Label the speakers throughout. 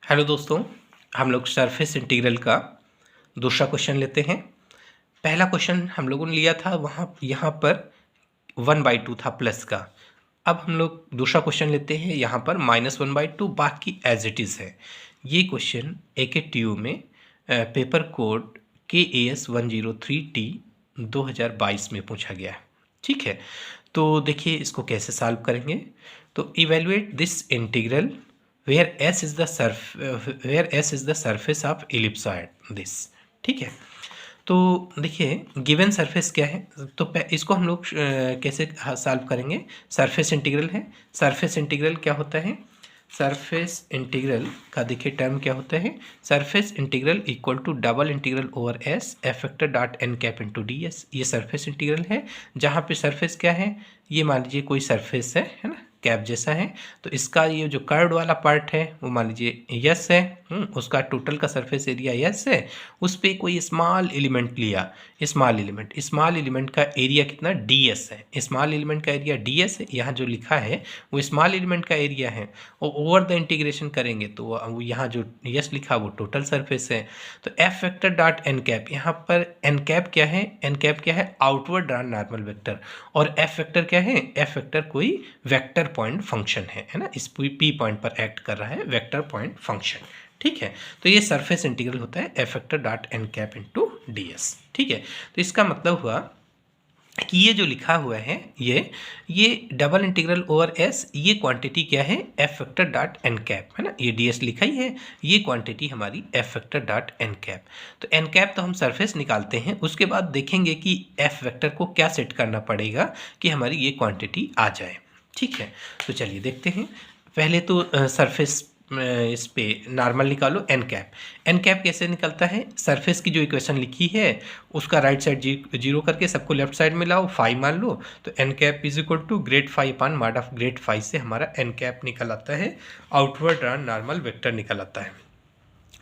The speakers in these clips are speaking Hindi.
Speaker 1: हेलो दोस्तों, हम लोग सरफेस इंटीग्रल का दूसरा क्वेश्चन लेते हैं। पहला क्वेश्चन हम लोगों ने लिया था वहाँ यहाँ पर 1/2 था प्लस का। अब हम लोग दूसरा क्वेश्चन लेते हैं, यहाँ पर -1/2, बाकी एज इट इज़ है। ये क्वेश्चन AKTU में पेपर कोड KAS 103T 2022 में पूछा गया है। ठीक है, तो देखिए इसको कैसे सॉल्व करेंगे। तो evaluate this integral where S is the surface of ellipsoid this। ठीक है, तो देखिए गिवन सरफेस क्या है, तो इसको हम लोग कैसे सॉल्व करेंगे। सरफेस इंटीग्रल है। सरफेस इंटीग्रल क्या होता है, सरफेस इंटीग्रल का देखिए टर्म क्या होता है, surface integral equal to double integral over S F vector dot N cap into D S. ये सरफेस इंटीग्रल है जहाँ पे सरफेस क्या है, ये मान लीजिए कोई सरफेस है ना, कैप जैसा है। तो इसका ये जो कर्व वाला पार्ट है वो मान लीजिए यस है, उसका टोटल का सरफेस एरिया यस है। उस पर कोई स्मॉल एलिमेंट लिया, स्मॉल एलिमेंट का एरिया कितना ds है। स्मॉल एलिमेंट का एरिया ds है, यहाँ जो लिखा है वो स्मॉल एलिमेंट का एरिया है। और ओवर द इंटीग्रेशन करेंगे तो वो यहाँ जो यस लिखा वो टोटल सरफेस है। तो F vector dot N cap, यहाँ पर एन कैप क्या है, एन कैप क्या है, आउटवर्ड नॉर्मल वेक्टर। और एफ वेक्टर क्या है, एफ वेक्टर कोई वेक्टर पॉइंट फंक्शन है ना, इस पी पॉइंट पर एक्ट कर रहा है वेक्टर पॉइंट फंक्शन। ठीक है, तो ये सरफेस इंटीग्रल होता है F vector dot N cap into D S. ठीक है, तो इसका मतलब हुआ कि ये जो लिखा हुआ है ये डबल इंटीग्रल ओवर एस, ये क्वांटिटी क्या है, F vector dot N cap है ना, ये डी एस लिखा ही है, ये क्वांटिटी हमारी F vector dot N cap. तो एन कैप तो हम सरफेस निकालते हैं, उसके बाद देखेंगे कि एफ वेक्टर को क्या सेट करना पड़ेगा कि हमारी ये क्वांटिटी आ जाए। ठीक है, तो चलिए देखते हैं। पहले तो सरफेस इस पे नॉर्मल निकालो, एन कैप। एन कैप कैसे निकलता है, सरफेस की जो इक्वेशन लिखी है उसका राइट साइड जीरो करके सबको लेफ्ट साइड में लाओ, फाई मान लो। तो N cap is equal to grad phi upon mod of grad phi से हमारा एन कैप निकल आता है, आउटवर्ड नॉर्मल वेक्टर निकल आता है।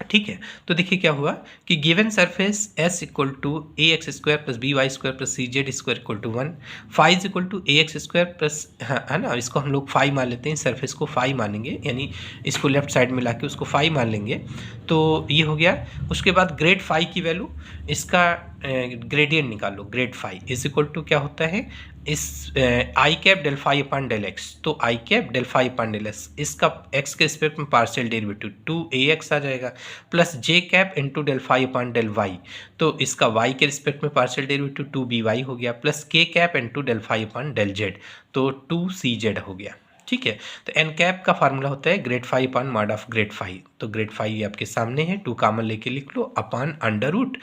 Speaker 1: ठीक है, तो देखिए क्या हुआ कि given surface s equal to A x square plus B Y square plus C Z square equal to 1, phi is equal to A x square plus, है ना, इसको हम लोग फाई मान लेते हैं, सरफेस को फाई मानेंगे, यानी इसको लेफ्ट साइड में लाके उसको फाई मान लेंगे। तो ये हो गया। उसके बाद ग्रेड फाई की वैल्यू, इसका ग्रेडियंट निकालो, grad phi is equal to क्या होता है, इस i cap del phi upon del x. तो i cap del phi upon del x, इसका एक्स के रिस्पेक्ट में पार्शियल डेरिवेटिव 2ax आ जाएगा, plus j cap into del phi upon del y. तो इसका वाई के रिस्पेक्ट में पार्शियल डेरिवेटिव 2by हो गया, plus K cap into del phi upon del Z, तो 2cz हो गया। ठीक है, तो एन कैप का फार्मूला होता है grad phi upon mod of grad phi. तो ग्रेड फाई आपके सामने है, 2 कॉमन लेके लिख लो, upon under root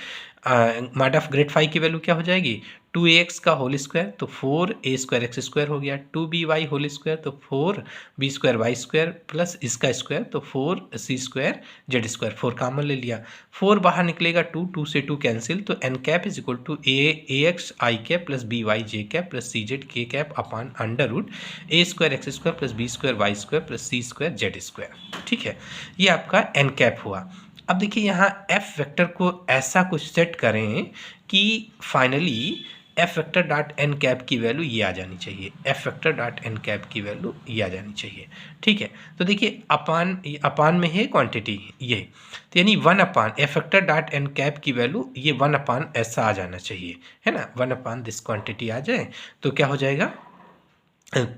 Speaker 1: mod of grad phi की वैल्यू क्या हो जाएगी, 2ax का होल स्क्वायर तो 4a स्क्वायर एक्स स्क्वायर हो गया, 2by होल स्क्वायर तो 4b square Y square plus इसका स्क्वायर तो 4c square z square, 4 common ले लिया, 4 बाहर निकलेगा 2 से 2 कैंसिल। तो N cap is equal to ax i cap plus by j cap plus C z k cap upon under root a square x square plus b square Y square plus c square z square. ठीक है, ये आपका एन कैप हुआ। अब देखिए यहाँ एफ वेक्टर को ऐसा कुछ सेट करें कि finally F vector dot N cap की वैल्यू ये आ जानी चाहिए, F vector dot N cap की वैल्यू ये आ जानी चाहिए। ठीक है, तो देखिए अपान में है क्वांटिटी ये, तो यानी 1 upon f vector dot N cap की वैल्यू ये 1 अपान ऐसा आ जाना चाहिए, है ना, 1 अपान दिस क्वांटिटी आ जाए तो क्या हो जाएगा,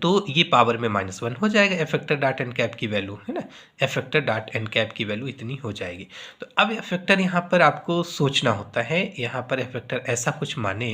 Speaker 1: तो ये पावर में -1 हो जाएगा F vector dot N cap की वैल्यू, है ना, F vector dot N cap की वैल्यू इतनी हो जाएगी। तो अब एफ वेक्टर यहाँ पर आपको सोचना होता है, यहाँ पर एफ वेक्टर ऐसा कुछ माने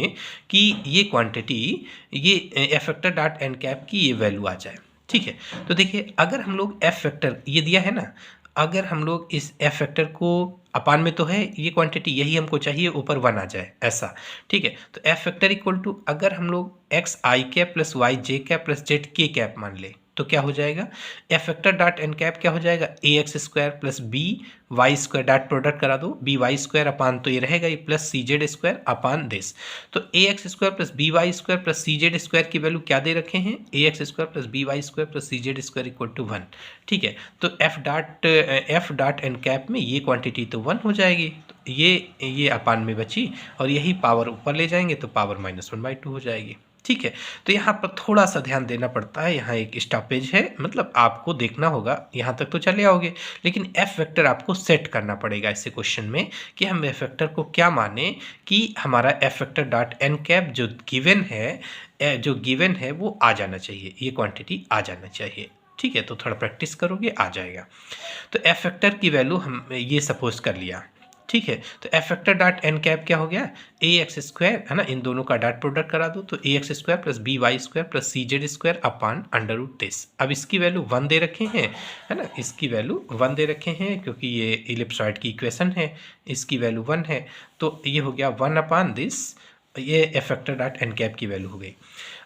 Speaker 1: कि ये क्वांटिटी ये F vector dot N cap की ये वैल्यू आ जाए। ठीक है, तो देखिए अगर हम लोग एफ वेक्टर ये दिया है ना, अगर हम लोग इस एफ वेक्टर को अपान में तो है ये क्वांटिटी, यही हमको चाहिए ऊपर 1 आ जाए ऐसा। ठीक है, तो एफ वेक्टर इक्वल टू अगर हम लोग x i cap plus y j cap plus z k cap मान ले तो क्या हो जाएगा, F vector dot N cap क्या हो जाएगा, a x square plus B Y square, dot product करा दो, बी वाई स्क्वायर अपान तो ये रहेगा ये plus C Z square upon this. तो a x square plus B Y square plus C Z square की वैल्यू क्या दे रखे हैं, a x square plus B Y square plus C Z square equal to 1। ठीक है, तो एफ डॉट एन कैप में ये क्वांटिटी तो 1 हो जाएगी, तो ये अपान में बची और यही पावर ऊपर ले जाएंगे तो पावर -1/2 हो जाएगी। ठीक है। तो यहाँ पर थोड़ा सा ध्यान देना पड़ता है, यहाँ एक स्टॉपेज है, मतलब आपको देखना होगा, यहाँ तक तो चले आओगे, लेकिन एफ वेक्टर आपको सेट करना पड़ेगा ऐसे क्वेश्चन में कि हम एफ वेक्टर को क्या माने कि हमारा F vector dot N cap जो गिवन है वो आ जाना चाहिए, ये क्वांटिटी आ जाना चाहिए। ठीक है, तो थोड़ा प्रैक्टिस करोगे आ जाएगा। तो एफ वेक्टर की वैल्यू हम ये सपोज कर लिया। ठीक है, तो F vector dot N cap क्या हो गया, ए एक्स स्क्वायर है ना, इन दोनों का डॉट प्रोडक्ट करा दो तो a x square plus B Y square plus C Z square upon under root this. अब इसकी वैल्यू 1 दे रखे हैं, है ना, इसकी वैल्यू 1 दे रखे हैं क्योंकि ये इलिप्सॉइड की इक्वेशन है, इसकी वैल्यू 1 है, तो ये हो गया 1 अपान दिस, ये F vector dot N cap की वैल्यू हो गई।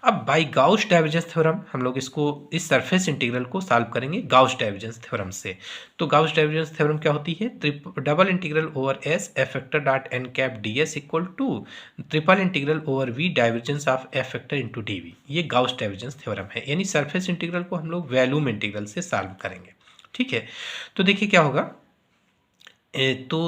Speaker 1: अब बाय गाउस डाइवर्जेंस थ्योरम हम लोग इसको इस सरफेस इंटीग्रल को सॉल्व करेंगे गाउस डाइवर्जेंस थ्योरम से। तो गाउस डाइवर्जेंस थ्योरम क्या होती है, double integral over S F vector dot N cap D S equal to triple integral over V divergence of F vector into D V. ये गाउस डाइवर्जेंस थ्योरम है, यानी सरफेस इंटीग्रल को हम लोग वॉल्यूम इंटीग्रल से सॉल्व करेंगे। ठीक है, तो देखिए क्या होगा, तो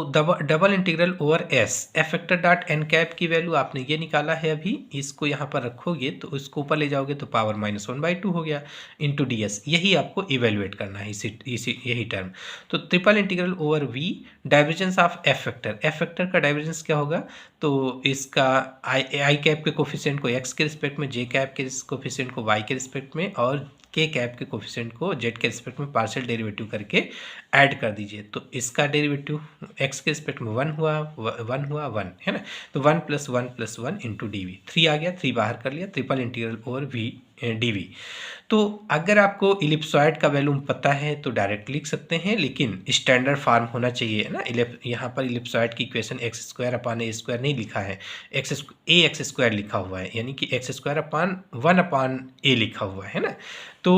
Speaker 1: double integral over S F vector dot N cap की वैल्यू आपने ये निकाला है, अभी इसको यहाँ पर रखोगे तो इसको ऊपर ले जाओगे तो पावर -1/2 हो गया इंटू डी एस, यही आपको इवेल्युएट करना है इसी यही टर्म। तो triple integral over V divergence of F vector का डाइवर्जेंस क्या होगा, तो इसका आई कैप के कोफिशिएंट को एक्स के रिस्पेक्ट में, जे कैप के कोफिशिएंट को वाई के रिस्पेक्ट में और के कैप के कोफिशिएंट को जेड के रिस्पेक्ट में पार्शियल डेरिवेटिव करके ऐड कर दीजिए। तो इसका डेरिवेटिव एक्स के रिस्पेक्ट में 1 हुआ 1 है ना, तो 1 + 1 + 1 इंटू डी वी, 3 आ गया, 3 बाहर कर लिया, triple integral over V D V. तो अगर आपको इलिप्सॉइड का वैल्यूम पता है तो डायरेक्ट लिख सकते हैं, लेकिन स्टैंडर्ड फॉर्म होना चाहिए ना। यहाँ पर इलिप्सॉइड की इक्वेशन एक्स स्क्वायर अपान ए स्क्वायर नहीं लिखा है, एक्स स्क्वायर लिखा हुआ है, यानी कि एक्स स्क्वायर अपान 1 अपान ए लिखा हुआ है ना। तो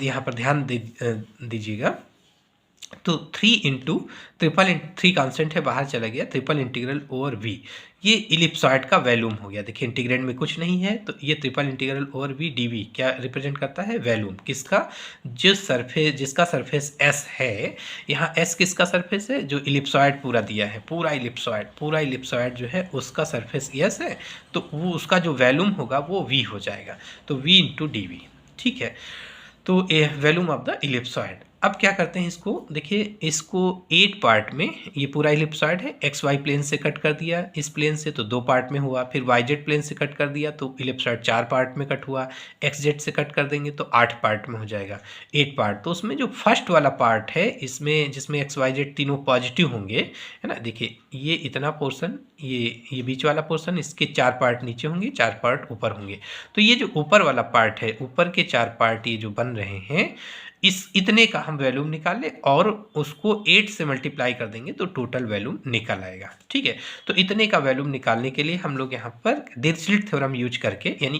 Speaker 1: यहाँ पर ध्यान दीजिएगा। तो 3 इंटू थ्री कांस्टेंट है, बाहर चला गया, ट्रिपल इंटीग्रल ओवर वी, ये इलिप्सॉइड का वैल्यूम हो गया। देखिए इंटीग्रेंड में कुछ नहीं है, तो ये triple integral over V D V क्या रिप्रेजेंट करता है, वैल्यूम किसका, जिसका सरफेस एस है। यहाँ एस किसका सरफेस है, जो इलिप्सॉइड पूरा दिया है, पूरा इलिप्सॉइड जो है उसका सरफेस एस है, तो वो उसका जो वैल्यूम होगा वो वी हो जाएगा, तो वी इंटू डी वी। ठीक है, तो ए वैल्यूम ऑफ द इलिप्सॉइड। अब क्या करते हैं इसको, देखिए इसको 8 पार्ट में, ये पूरा इलिप्सॉइड है, एक्स वाई प्लेन से कट कर दिया इस प्लेन से तो 2 पार्ट में हुआ, फिर वाई जेड प्लेन से कट कर दिया तो इलिप्सॉइड 4 पार्ट में कट हुआ, एक्स जेड से कट कर देंगे तो 8 पार्ट में हो जाएगा, 8 पार्ट। तो उसमें जो फर्स्ट वाला पार्ट है इसमें, जिसमें एक्स वाई जेड तीनों पॉजिटिव होंगे, है ना, देखिए ये इतना पोर्शन, ये बीच वाला पोर्शन, इसके 4 पार्ट नीचे होंगे, 4 पार्ट ऊपर होंगे। तो ये जो ऊपर वाला पार्ट है, ऊपर के 4 पार्ट ये जो बन रहे हैं, इस इतने का हम वैल्यूम निकाल ले और उसको 8 से मल्टीप्लाई कर देंगे तो टोटल वैल्यूम निकल आएगा। ठीक है, तो इतने का वैल्यूम निकालने के लिए हम लोग यहाँ पर डिरिचलेट थ्योरम यूज करके, यानी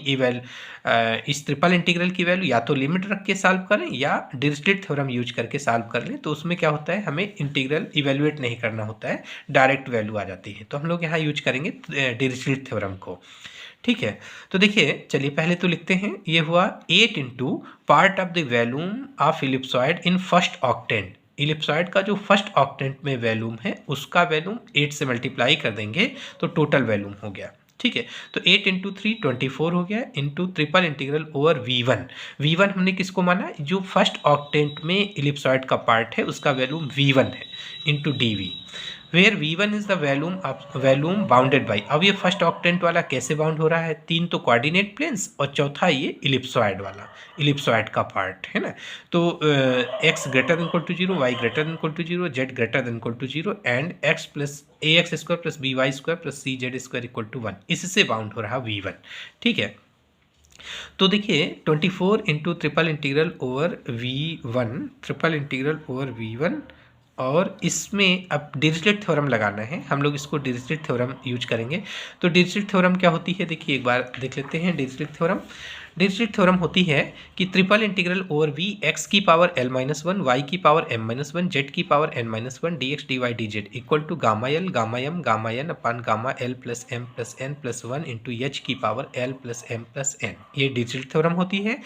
Speaker 1: इस ट्रिपल इंटीग्रल की वैल्यू या तो लिमिट रख के सॉल्व करें या डिरिचलेट थ्योरम यूज करके सॉल्व कर लें, तो उसमें क्या होता है, हमें इंटीग्रल इवेल्युएट नहीं करना होता है, डायरेक्ट वैल्यू आ जाती है। तो हम लोग यहाँ यूज करेंगे डिरिचलेट थ्योरम को। ठीक है, तो देखिए चलिए पहले तो लिखते हैं, ये हुआ 8 into part of the volume of ellipsoid in first octant. Ellipsoid का जो फर्स्ट ऑक्टेंट में वैल्यूम है उसका वैल्यूम 8 से मल्टीप्लाई कर देंगे तो टोटल वैल्यूम हो गया। ठीक है, तो 8 इंटू 3 24 हो गया, into triple integral over V1 हमने किसको माना, जो फर्स्ट ऑक्टेंट में इलिप्सॉइड का पार्ट है उसका वैल्यूम V1 है, into DV, where V1 is the volume bounded by. अब ये फर्स्ट ऑक्टेंट वाला कैसे बाउंड हो रहा है, 3 तो कोऑर्डिनेट प्लेन्स और चौथा ये इलिप्सॉइड वाला, इलिप्सॉइड का पार्ट है ना। तो x greater than equal to 0, y greater than equal to 0, z greater than equal to 0 and x plus ax square plus by square plus cz square equal to 1, इससे बाउंड हो रहा V1। ठीक है, तो देखिए 24 into triple integral over V1 और इसमें अब डिरिचलेट थ्योरम लगाना है, हम लोग इसको डिरिचलेट थ्योरम यूज करेंगे। तो डिरिचलेट थ्योरम क्या होती है, देखिए एक बार देख लेते हैं। डिरिचलेट थ्योरम होती है कि triple integral over v x की पावर l-1, वाई की पावर m-1, जेड की power n-1, dx dy dz equal to gamma L gamma M gamma n upon gamma l plus M plus N plus 1 into h की power l plus M plus n. ये डिरिचलेट थ्योरम होती है।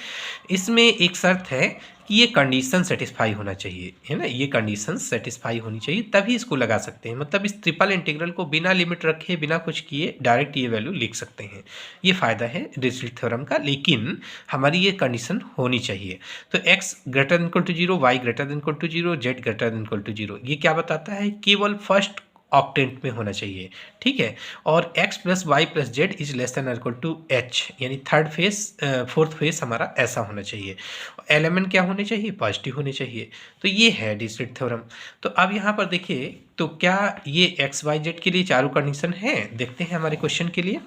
Speaker 1: इसमें एक शर्त है कि ये कंडीशन सेटिस्फाई होना चाहिए, है ना, ये कंडीशन सेटिस्फाई होनी चाहिए, तभी इसको लगा सकते हैं। मतलब इस ट्रिपल इंटीग्रल को बिना लिमिट रखे, बिना कुछ किए डायरेक्ट ये वैल्यू लिख सकते हैं। ये फ़ायदा है डिरिचलेट थ्योरम का, लेकिन हमारी ये कंडीशन होनी चाहिए। तो x greater than equal to 0, y greater than equal to 0, z greater than equal to 0, ये क्या बताता है, केवल फर्स्ट ऑक्टेंट में होना चाहिए, ठीक है। और x plus Y plus Z is less than equal to h, यानी थर्ड फेस फोर्थ फेस हमारा ऐसा होना चाहिए। एलिमेंट क्या होने चाहिए, पॉजिटिव होने चाहिए। तो ये है डिरिचलेट थ्योरम। तो अब यहाँ पर देखिए, तो क्या ये x y z के लिए चारों कंडीशन है, देखते हैं हमारे क्वेश्चन के लिए।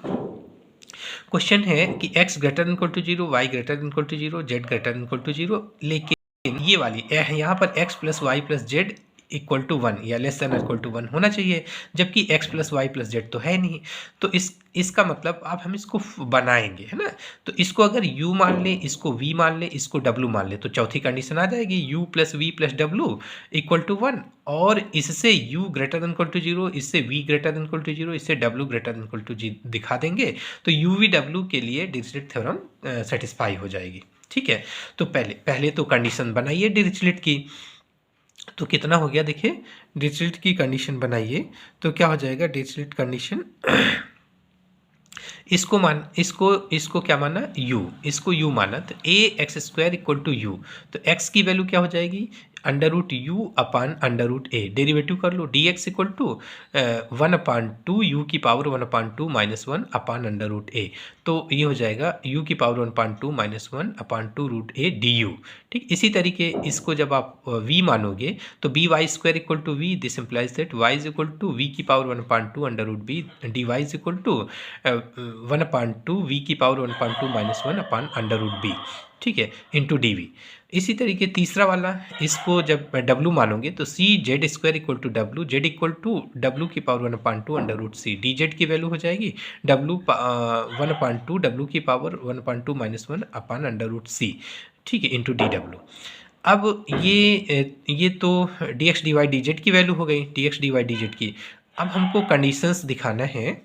Speaker 1: क्वेश्चन है कि x greater than equal to 0, y greater than equal to 0, z greater than equal to 0, लेकिन ये वाली यहाँ पर x plus Y plus Z equal to 1 या लेस देन इक्वल टू 1 होना चाहिए, जबकि x plus Y plus Z तो है नहीं। तो इसका मतलब अब हम इसको बनाएंगे, है ना। तो इसको अगर u मान ले, इसको v मान ले, इसको w मान ले, तो चौथी कंडीशन आ जाएगी u plus V plus W equal to 1, और इससे u greater than equal to 0, इससे v greater than equal to 0, इससे w greater than equal to दिखा देंगे। तो u v w के लिए डिरिचलेट थ्योरम सेटिस्फाई हो जाएगी, ठीक है। तो पहले तो कंडीशन बनाइए डिरिचलेट की। तो कितना हो गया, देखिए डिरिचलेट की कंडीशन बनाइए तो क्या हो जाएगा, डिरिचलेट कंडीशन इसको क्या माना, u, इसको u माना, तो a x square equal to u. तो x की वैल्यू क्या हो जाएगी, under root u upon under root a, derivative कर लो, d x equal to 1/2 u की power 1/2 minus 1 upon under root a. तो ये हो जाएगा u की power 1/2 minus 1/2 root a d u, ठीक। इसी तरीके इसको जब आप v मानोगे तो b Y square equal to we, this implies that y is equal to v की power 1/2 under root b, d y is equal to 1/2 v की power 1/2 minus 1 upon under root b, ठीक है, इंटू डी वी। इसी तरीके तीसरा वाला, इसको जब w मानोगे तो c Z square equal to डब्ल्यू, जेड इक्वल टू डब्ल्यू की power 1/2 under root c, d Z की वैल्यू हो जाएगी w 1/2 डब्ल्यू की power 1/2 minus 1 upon under root c, ठीक है, इंटू डी डब्ल्यू। अब ये तो d x D Y D Z की वैल्यू हो गई, d x D Y D Z की। अब हमको कंडीशंस दिखाना है।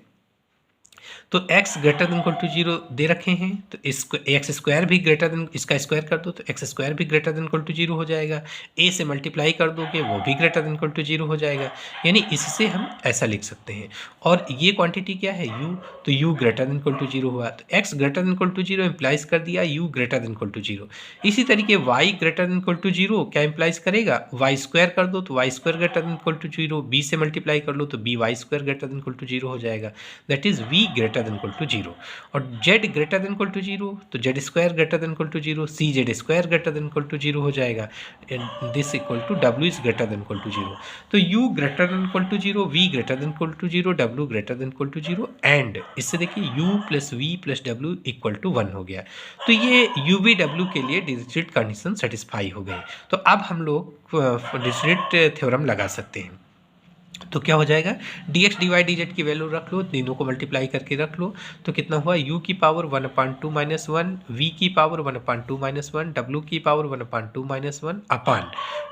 Speaker 1: तो x greater than equal to 0 दे रखे हैं, तो इसको एक्स स्क्वायर भी ग्रेटर देन, इसका स्क्वायर कर दो तो एक्स स्क्वायर भी ग्रेटर देन इक्वल टू 0 हो जाएगा, a से मल्टीप्लाई कर दोगे वो भी ग्रेटर देन इक्वल टू 0 हो जाएगा, यानी इससे हम ऐसा लिख सकते हैं। और ये क्वांटिटी क्या है, u, तो u greater than equal to 0 हुआ, तो x greater than equal to 0 implies कर दिया u greater than equal to 0। इसी तरीके y greater than equal to 0 क्या इम्प्लाइज करेगा, y स्क्वायर कर दो तो y square greater than equal to 0, b से मल्टीप्लाई कर लो तो b y square greater than equal to 0 हो जाएगा, that is v greater than equal to 0। और z greater than equal to 0, तो z square greater than equal to 0, C Z square greater than equal to 0 हो जाएगा, and this equal to w is greater than equal to 0। तो u greater than equal to 0, v greater than equal to 0, w greater than equal to 0, and इससे देखिए u plus v plus w equal to 1 हो गया। तो ये u v w के लिए डिरिचलेट कंडीशन सेटिस्फाई हो गई। तो अब हम लोग डिरिचलेट थ्योरम लगा सकते हैं। तो क्या हो जाएगा, D x D Y D Z की वैल्यू रख लो, तीनों को मल्टीप्लाई करके रख लो, तो कितना हुआ, u की पावर 1/2 माइनस 1, v की पावर 1/2 माइनस 1, w की power 1/2 minus 1 upon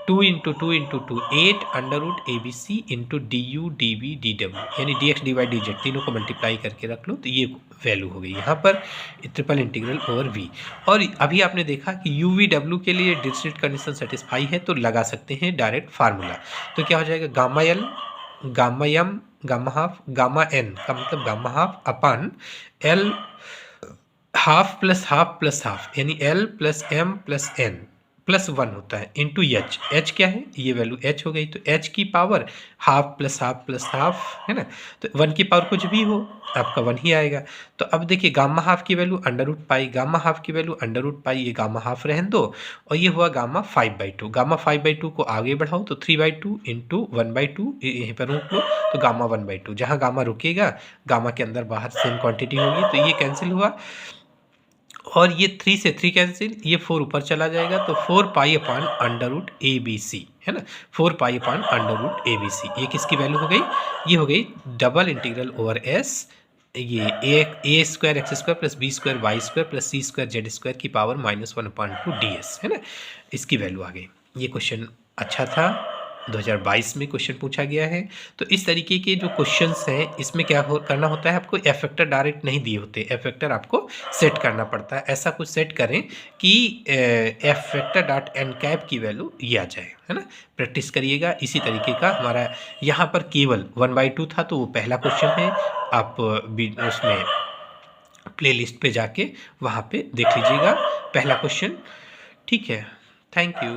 Speaker 1: 2 into 2 into 2 8 under root a b c into d u d v d डब्ल्यू, यानी d x D Y D z तीनों को मल्टीप्लाई करके रख लो, तो ये वैल्यू हो गई यहाँ पर ट्रिपल इंटीग्रल ओवर v। और अभी आपने देखा कि u v w के लिए डिरिचलेट कंडीशन सेटिस्फाई है, तो लगा सकते हैं डायरेक्ट फार्मूला। तो क्या हो जाएगा, gamma L gamma M gamma half gamma N का मतलब gamma half upon L half plus half, यानी L plus M plus N plus 1 होता है इंटू एच, एच क्या है, ये वैल्यू एच हो गई, तो एच की पावर हाफ प्लस हाफ है ना, तो 1 की पावर कुछ भी हो आपका 1 ही आएगा। तो अब देखिए गामा हाफ की value under root pi, gamma half की वैल्यू अंडर रूट पाई, ये गामा हाफ रहने दो, और ये हुआ गामा 5/2, गामा 5/2 को आगे बढ़ाओ तो 3/2 इंटू 1/2, यहीं पर रोक लो, तो गामा 1/2, जहाँ गामा रुकेगा गामा के अंदर बाहर सेम क्वांटिटी होगी, तो ये कैंसिल हुआ, और ये 3 से 3 कैंसिल, ये 4 ऊपर चला जाएगा, तो 4 pi upon under root a b c, है ना, 4 pi upon under root a b c, ये किसकी वैल्यू हो गई, ये हो गई डबल इंटीग्रल ओवर एस, ये a square x square plus b square Y square plus c square z square की पावर -1/2 ds, है ना, इसकी वैल्यू आ गई। ये क्वेश्चन अच्छा था, 2022 में क्वेश्चन पूछा गया है। तो इस तरीके के जो क्वेश्चंस हैं इसमें क्या करना होता है, आपको एफ वेक्टर डायरेक्ट नहीं दिए होते, एफ वेक्टर आपको सेट करना पड़ता है। ऐसा कुछ सेट करें कि F vector dot N cap की वैल्यू ये आ जाए, है ना। प्रैक्टिस करिएगा इसी तरीके का। हमारा यहाँ पर केवल 1/2 था, तो वो पहला क्वेश्चन है। आप उसमें प्लेलिस्ट पे जाके वहाँ पे देख लीजिएगा पहला क्वेश्चन, ठीक है। Thank you.